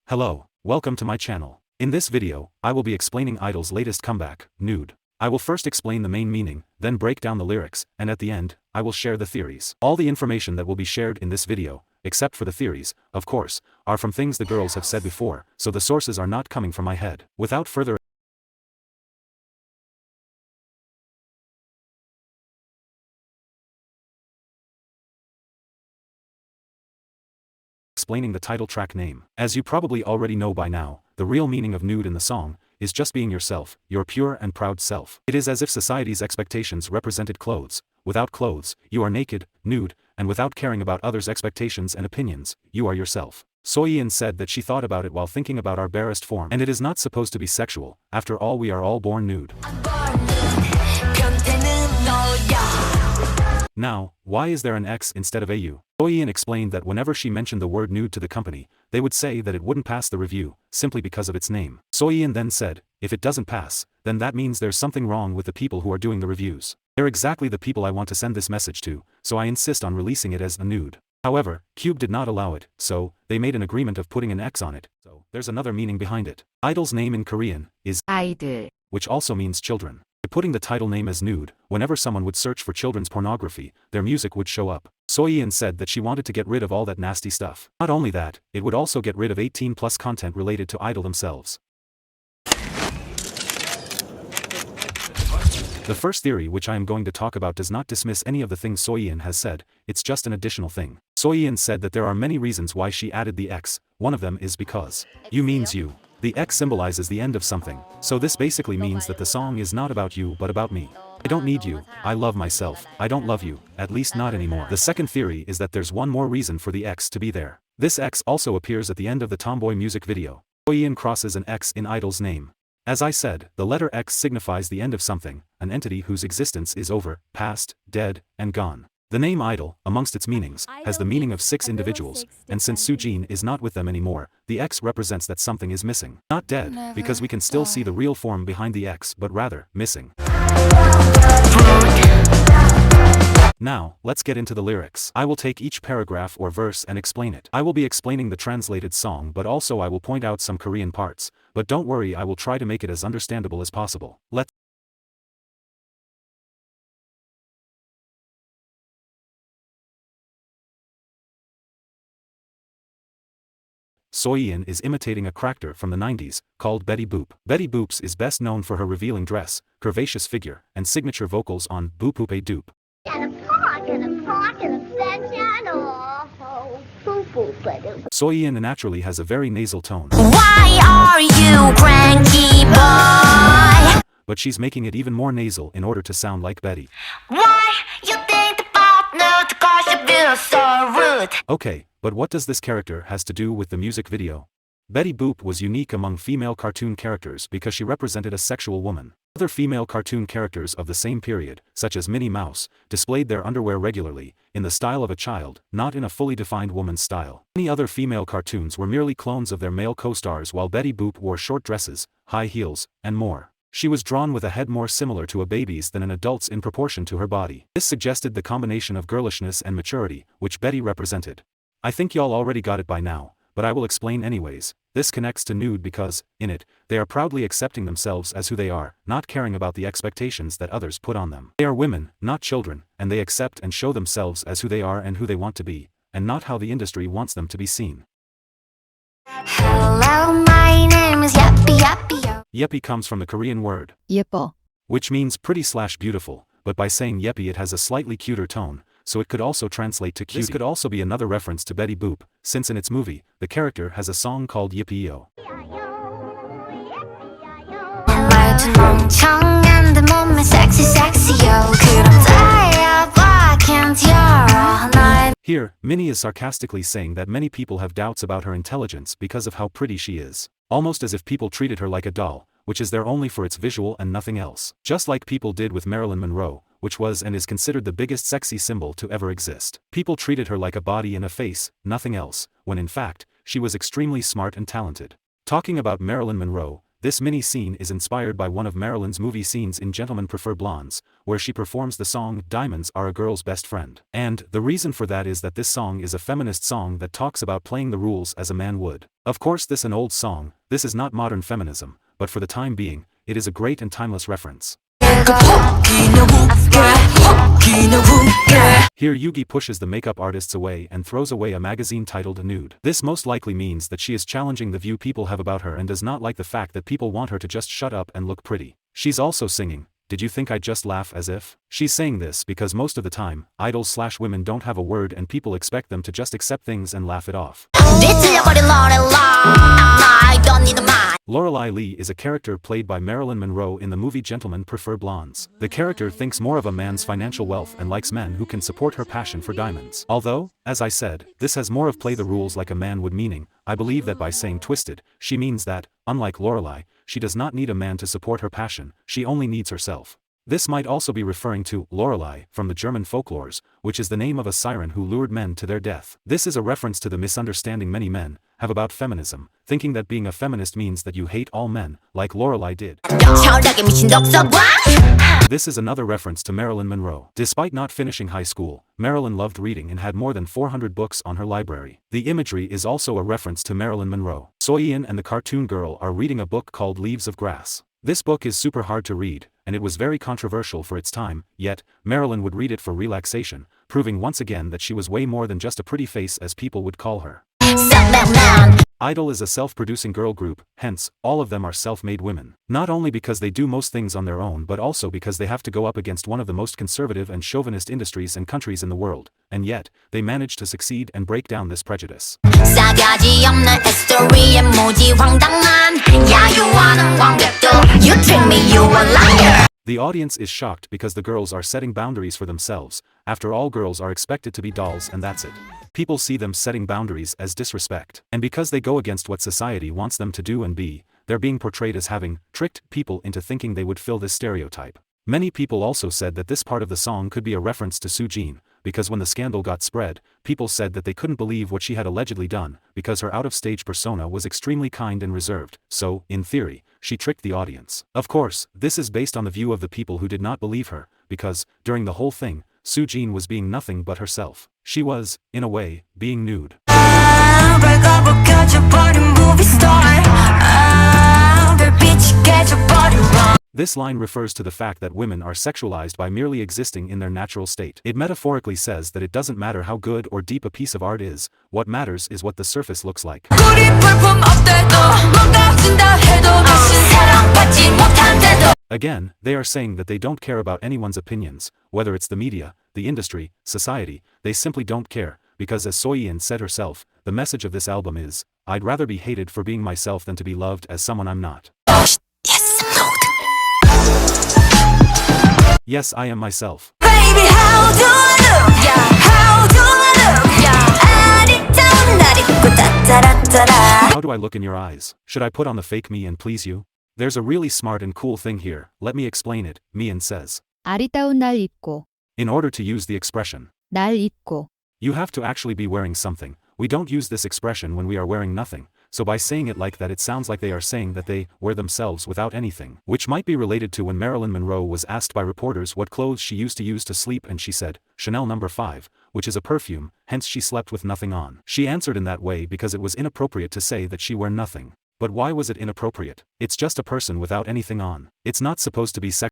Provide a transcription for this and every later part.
Hello, welcome to my channel. In this video, I will be explaining I-DLE's latest comeback, Nude. I will first explain the main meaning, then break down the lyrics, and at the end, I will share the theories. All the information that will be shared in this video, except for the theories, of course, are from things the girls have said before, so the sources are not coming from my head. Without further explaining the title track name. As you probably already know by now, the real meaning of nude in the song is just being yourself, your pure and proud self. It is as if society's expectations represented clothes. Without clothes, you are naked, nude, and without caring about others' expectations and opinions, you are yourself. Soyeon said that she thought about it while thinking about our barest form, and it is not supposed to be sexual. After all, we are all born nude. Now, why is there an X instead of a U? Soyeon explained that whenever she mentioned the word nude to the company, they would say that it wouldn't pass the review, simply because of its name. Soyeon then said, if it doesn't pass, then that means there's something wrong with the people who are doing the reviews. They're exactly the people I want to send this message to, so I insist on releasing it as a nude. However, Cube did not allow it, so they made an agreement of putting an X on it. So there's another meaning behind it. I-DLE's name in Korean is 아이들, which also means children. By putting the title name as nude, whenever someone would search for children's pornography, their music would show up. Soyeon said that she wanted to get rid of all that nasty stuff. Not only that, it would also get rid of 18+ content related to I-DLE themselves. The first theory which I am going to talk about does not dismiss any of the things Soyeon has said, it's just an additional thing. Soyeon said that there are many reasons why she added the X, one of them is because you means you. The X symbolizes the end of something, so this basically means that the song is not about you but about me. I don't need you, I love myself, I don't love you, at least not anymore. The second theory is that there's one more reason for the X to be there. This X also appears at the end of the Tomboy music video. Soyeon crosses an X in I-DLE's name. As I said, the letter X signifies the end of something, an entity whose existence is over, past, dead, and gone. The name I-DLE, amongst its meanings, has the meaning of 6 individuals, and since Soojin is not with them anymore, the X represents that something is missing. Not dead, because we can still see the real form behind the X, but rather, missing. Now, let's get into the lyrics. I will take each paragraph or verse and explain it. I will be explaining the translated song, but also I will point out some Korean parts, but don't worry, I will try to make it as understandable as possible. Soyeon is imitating a character from the 90s, called Betty Boop. Betty Boops is best known for her revealing dress, curvaceous figure, and signature vocals on Boop Boop A Doop. Soyeon naturally has a very nasal tone. Why are you cranky boy? But she's making it even more nasal in order to sound like Betty. Why you think about nude cause you feel so rude? Okay, but what does this character has to do with the music video? Betty Boop was unique among female cartoon characters because she represented a sexual woman. Other female cartoon characters of the same period, such as Minnie Mouse, displayed their underwear regularly, in the style of a child, not in a fully defined woman's style. Many other female cartoons were merely clones of their male co-stars, while Betty Boop wore short dresses, high heels, and more. She was drawn with a head more similar to a baby's than an adult's in proportion to her body. This suggested the combination of girlishness and maturity, which Betty represented. I think y'all already got it by now, but I will explain anyways. This connects to nude because, in it, they are proudly accepting themselves as who they are, not caring about the expectations that others put on them. They are women, not children, and they accept and show themselves as who they are and who they want to be, and not how the industry wants them to be seen. Hello, my name is Yuppie Yuppie. Yeppy comes from the Korean word, 예뻐, which means pretty/beautiful, but by saying yeppy it has a slightly cuter tone, so it could also translate to cutie. This could also be another reference to Betty Boop, since in its movie, the character has a song called Yippee-yo. Here, Minnie is sarcastically saying that many people have doubts about her intelligence because of how pretty she is. Almost as if people treated her like a doll, which is there only for its visual and nothing else. Just like people did with Marilyn Monroe, which was and is considered the biggest sexy symbol to ever exist. People treated her like a body and a face, nothing else, when in fact, she was extremely smart and talented. Talking about Marilyn Monroe, This mini scene is inspired by one of Marilyn's movie scenes in Gentlemen Prefer Blondes, where she performs the song Diamonds Are a Girl's Best Friend. And the reason for that is that this song is a feminist song that talks about playing the rules as a man would. Of course, this is an old song, this is not modern feminism, but for the time being, it is a great and timeless reference. Here Yuqi pushes the makeup artists away and throws away a magazine titled Nude. This most likely means that she is challenging the view people have about her and does not like the fact that people want her to just shut up and look pretty. She's also singing, "Did you think I'd just laugh as if?" She's saying this because most of the time, idols/women don't have a word and people expect them to just accept things and laugh it off. Lorelei Lee is a character played by Marilyn Monroe in the movie Gentlemen Prefer Blondes. The character thinks more of a man's financial wealth and likes men who can support her passion for diamonds. Although, as I said, this has more of play the rules like a man would meaning, I believe that by saying twisted, she means that, unlike Lorelei, she does not need a man to support her passion, she only needs herself. This might also be referring to Lorelei from the German folklores, which is the name of a siren who lured men to their death. This is a reference to the misunderstanding many men have about feminism, thinking that being a feminist means that you hate all men, like Lorelei did. This is another reference to Marilyn Monroe. Despite not finishing high school, Marilyn loved reading and had more than 400 books on her library. The imagery is also a reference to Marilyn Monroe. Soyeon and the cartoon girl are reading a book called Leaves of Grass. This book is super hard to read, and it was very controversial for its time, yet, Marilyn would read it for relaxation, proving once again that she was way more than just a pretty face as people would call her. I-DLE is a self-producing girl group, hence, all of them are self-made women. Not only because they do most things on their own but also because they have to go up against one of the most conservative and chauvinist industries and countries in the world, and yet, they manage to succeed and break down this prejudice. The audience is shocked because the girls are setting boundaries for themselves. After all, girls are expected to be dolls and that's it. People see them setting boundaries as disrespect. And because they go against what society wants them to do and be, they're being portrayed as having tricked people into thinking they would fill this stereotype. Many people also said that this part of the song could be a reference to Soojin, because when the scandal got spread, people said that they couldn't believe what she had allegedly done, because her out-of-stage persona was extremely kind and reserved, so, in theory, she tricked the audience. Of course, this is based on the view of the people who did not believe her, because, during the whole thing, Soojin was being nothing but herself. She was, in a way, being nude. This line refers to the fact that women are sexualized by merely existing in their natural state. It metaphorically says that it doesn't matter how good or deep a piece of art is, what matters is what the surface looks like. Again, they are saying that they don't care about anyone's opinions, whether it's the media, the industry, society, they simply don't care, because as Soyeon said herself, the message of this album is, I'd rather be hated for being myself than to be loved as someone I'm not. Yes, I am myself. Baby, how do I look? Yeah, how do I look? Yeah, How do I look in your eyes? Should I put on the fake me and please you? There's a really smart and cool thing here, let me explain it, Miyeon says. 아리따운 날 입고, In order to use the expression, 날 입고, you have to actually be wearing something. We don't use this expression when we are wearing nothing, so by saying it like that it sounds like they are saying that they wear themselves without anything, which might be related to when Marilyn Monroe was asked by reporters what clothes she used to use to sleep and she said, Chanel No. 5, which is a perfume, hence she slept with nothing on. She answered in that way because it was inappropriate to say that she wear nothing. But why was it inappropriate? It's just a person without anything on. It's not supposed to be sexual.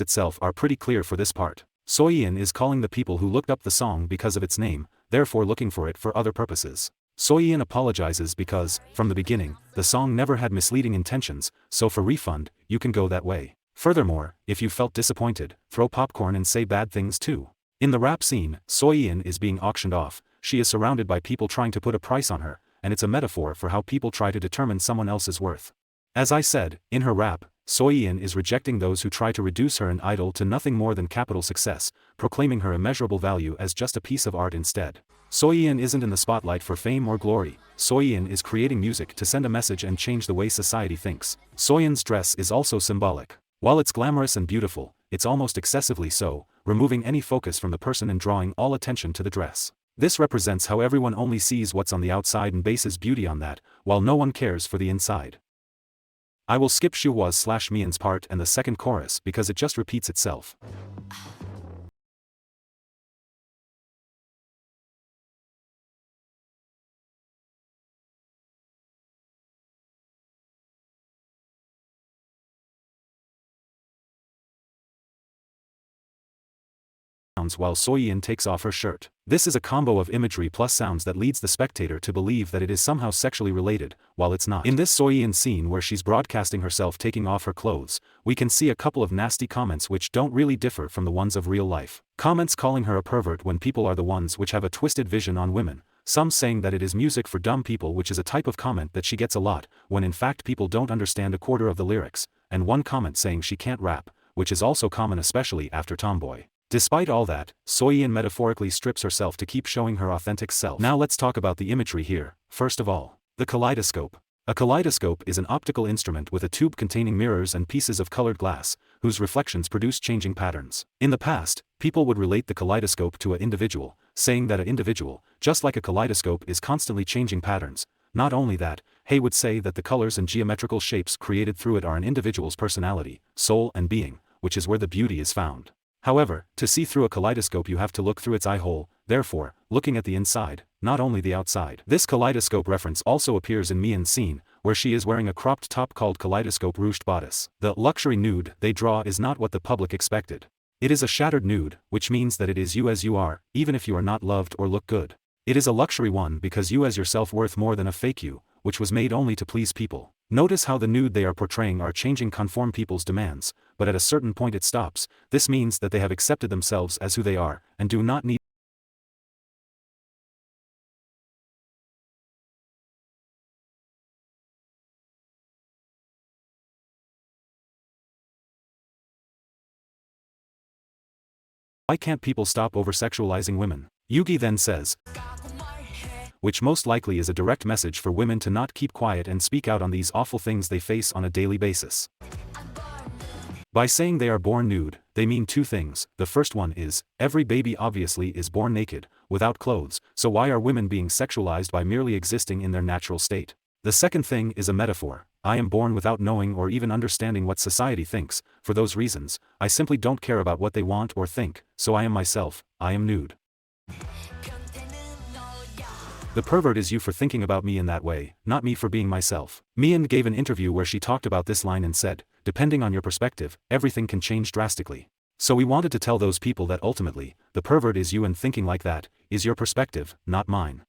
Itself are pretty clear for this part. Soyeon is calling the people who looked up the song because of its name, therefore looking for it for other purposes. Soyeon apologizes because, from the beginning, the song never had misleading intentions, so for refund, you can go that way. Furthermore, if you felt disappointed, throw popcorn and say bad things too. In the rap scene, Soyeon is being auctioned off, she is surrounded by people trying to put a price on her, and it's a metaphor for how people try to determine someone else's worth. As I said, in her rap, Soyeon is rejecting those who try to reduce her an idol to nothing more than capital success, proclaiming her immeasurable value as just a piece of art instead. Soyeon isn't in the spotlight for fame or glory. Soyeon is creating music to send a message and change the way society thinks. Soyeon's dress is also symbolic. While it's glamorous and beautiful, it's almost excessively so, removing any focus from the person and drawing all attention to the dress. This represents how everyone only sees what's on the outside and bases beauty on that, while no one cares for the inside. I will skip shuhua's/Myeon's part and the second chorus because it just repeats itself. While Soyeon takes off her shirt. This is a combo of imagery plus sounds that leads the spectator to believe that it is somehow sexually related, while it's not. In this Soyeon scene where she's broadcasting herself taking off her clothes, we can see a couple of nasty comments which don't really differ from the ones of real life. Comments calling her a pervert when people are the ones which have a twisted vision on women, some saying that it is music for dumb people, which is a type of comment that she gets a lot, when in fact people don't understand a quarter of the lyrics, and one comment saying she can't rap, which is also common especially after Tomboy. Despite all that, Soyeon metaphorically strips herself to keep showing her authentic self. Now let's talk about the imagery here. First of all, the kaleidoscope. A kaleidoscope is an optical instrument with a tube containing mirrors and pieces of colored glass, whose reflections produce changing patterns. In the past, people would relate the kaleidoscope to an individual, saying that an individual, just like a kaleidoscope, is constantly changing patterns. Not only that, Hay would say that the colors and geometrical shapes created through it are an individual's personality, soul and being, which is where the beauty is found. However, to see through a kaleidoscope you have to look through its eye hole, therefore, looking at the inside, not only the outside. This kaleidoscope reference also appears in Myeon's scene, where she is wearing a cropped top called kaleidoscope ruched bodice. The luxury nude they draw is not what the public expected. It is a shattered nude, which means that it is you as you are, even if you are not loved or look good. It is a luxury one because you as yourself worth more than a fake you, which was made only to please people. Notice how the nude they are portraying are changing conform people's demands, but at a certain point it stops. This means that they have accepted themselves as who they are, and do not need Why can't people stop over-sexualizing women? Yuqi then says, which most likely is a direct message for women to not keep quiet and speak out on these awful things they face on a daily basis. By saying they are born nude, they mean two things. The first one is, every baby obviously is born naked, without clothes, so why are women being sexualized by merely existing in their natural state? The second thing is a metaphor. I am born without knowing or even understanding what society thinks. For those reasons, I simply don't care about what they want or think, so I am myself, I am nude. The pervert is you for thinking about me in that way, not me for being myself. Miyeon gave an interview where she talked about this line and said, depending on your perspective, everything can change drastically. So we wanted to tell those people that ultimately, the pervert is you and thinking like that, is your perspective, not mine.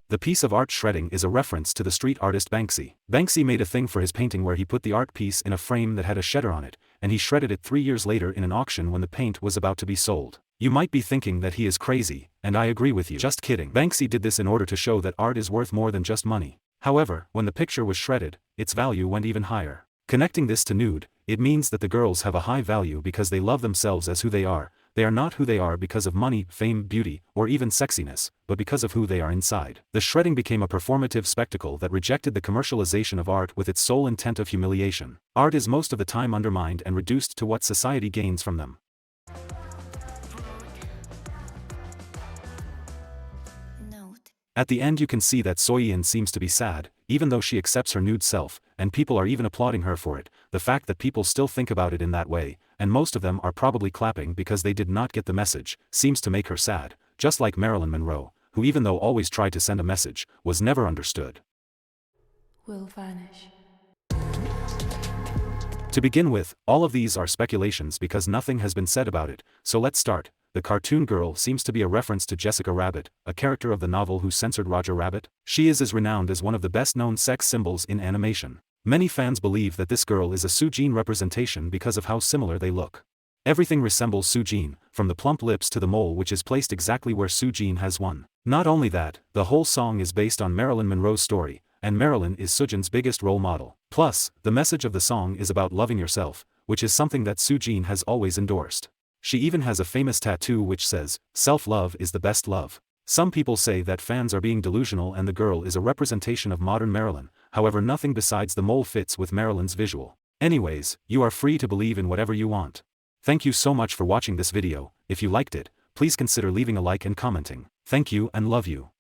The piece of art shredding is a reference to the street artist Banksy. Banksy made a thing for his painting where he put the art piece in a frame that had a shredder on it, and he shredded it 3 years later in an auction when the paint was about to be sold. You might be thinking that he is crazy, and I agree with you. Just kidding. Banksy did this in order to show that art is worth more than just money. However, when the picture was shredded, its value went even higher. Connecting this to nude, it means that the girls have a high value because they love themselves as who they are. They are not who they are because of money, fame, beauty, or even sexiness, but because of who they are inside. The shredding became a performative spectacle that rejected the commercialization of art with its sole intent of humiliation. Art is most of the time undermined and reduced to what society gains from them. At the end you can see that Soyeon seems to be sad, even though she accepts her nude self, and people are even applauding her for it. The fact that people still think about it in that way, and most of them are probably clapping because they did not get the message, seems to make her sad, just like Marilyn Monroe, who even though always tried to send a message, was never understood. Will vanish. To begin with, all of these are speculations because nothing has been said about it, so let's start. The cartoon girl seems to be a reference to Jessica Rabbit, a character of the novel who censored Roger Rabbit. She is as renowned as one of the best-known sex symbols in animation. Many fans believe that this girl is a soojin representation because of how similar they look. Everything resembles soojin, from the plump lips to the mole which is placed exactly where soojin has one. Not only that, the whole song is based on Marilyn Monroe's story, and Marilyn is Soojin's biggest role model. Plus, the message of the song is about loving yourself, which is something that Soojin has always endorsed. She even has a famous tattoo which says, "Self-love is the best love." Some people say that fans are being delusional and the girl is a representation of modern Marilyn, however nothing besides the mole fits with Marilyn's visual. Anyways, you are free to believe in whatever you want. Thank you so much for watching this video. If you liked it, please consider leaving a like and commenting. Thank you and love you.